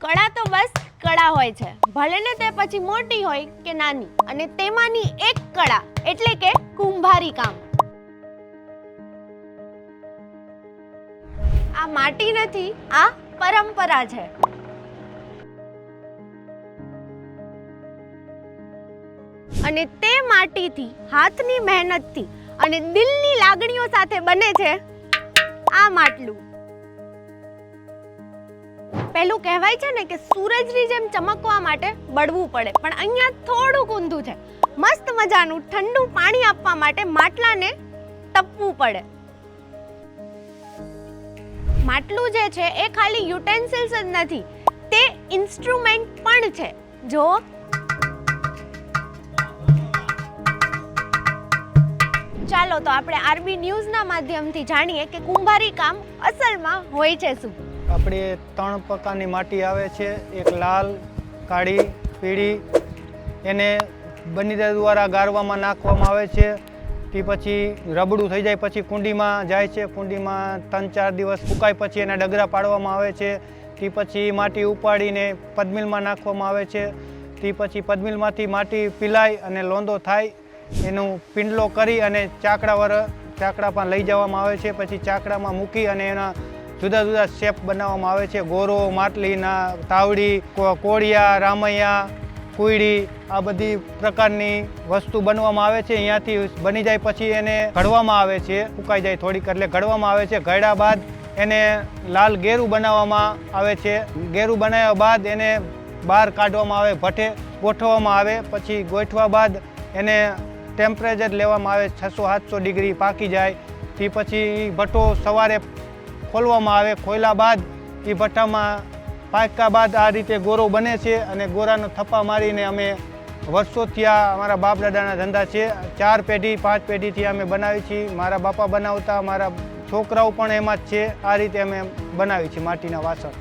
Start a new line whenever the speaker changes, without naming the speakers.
કળા તો બસ કળા હોય છે, ભલે ને તે પછી મોટી હોય કે નાની, અને તેમાંની એક કળા એટલે કે કુંભારી કામ. આ માટી નથી, આ પરંપરા છે. અને તે માટીથી, હાથની મહેનતથી અને દિલની લાગણીઓ સાથે બને છે આ માટલું. પેલું કહેવાય છે ને કે સૂરજની જેમ ચમકવા માટે બળવું પડે, પણ અહીંયા થોડુંક ઊંધું છે. મસ્ત મજાનું ઠંડુ પાણી આપવા માટે માટલાને તપવું પડે. માટલું જે છે એ ખાલી યુટેન્સિલ્સ જ નથી, તે ઇન્સ્ટ્રુમેન્ટ પણ છે. જો ચાલો તો આપણે આરબી ન્યૂઝના માધ્યમથી જાણીએ કે કુંભારી કામ અસલમાં હોય છે શું.
આપણે 3 પ્રકારની માટી આવે છે, એક લાલ, કાળી, પીળી. એને બનીરા દ્વારા ગારવામાં નાખવામાં આવે છે. તે પછી રબડું થઈ જાય પછી કુંડીમાં જાય છે. કુંડીમાં 3-4 દિવસ સુકાય પછી એના ડગરા પાડવામાં આવે છે. તે પછી માટી ઉપાડીને પદમિલમાં નાખવામાં આવે છે. તે પછી પદમિલમાંથી માટી પીલાય અને લોંદો થાય, એનું પિંડલો કરી અને ચાકડા પર લઈ જવામાં આવે છે. પછી ચાકડામાં મૂકી અને એના જુદા જુદા શેપ બનાવવામાં આવે છે. ગોરો, માટલીના, તાવડી, કોળિયા, રામૈયા, કુયડી, આ બધી પ્રકારની વસ્તુ બનવામાં આવે છે. અહીંયાથી બની જાય પછી એને ઘડવામાં આવે છે. સુકાઈ જાય થોડીક એટલે ઘડવામાં આવે છે. ઘડ્યા બાદ એને લાલ ગેરું બનાવવામાં આવે છે. ગેરું બનાવ્યા બાદ એને બહાર કાઢવામાં આવે, ભઠ્ઠે ગોઠવવામાં આવે. પછી ગોઠવા બાદ એને ટેમ્પરેચર લેવામાં આવે, 600-700 ડિગ્રી પાકી જાય. તે પછી ભઠ્ઠો સવારે ખોલવામાં આવે. ખોલ્યા બાદ એ ભઠ્ઠામાં પાક્યા બાદ આ રીતે ગોરો બને છે. અને ગોરાનો થપ્પા મારીને અમે વર્ષોથી આ અમારા બાપ દાદાના ધંધા છે. 4 પેઢી 5 પેઢીથી અમે બનાવી છીએ. મારા બાપા બનાવતા, મારા છોકરાઓ પણ એમાં જ છે. આ રીતે અમે બનાવી છીએ માટીના વાસણ.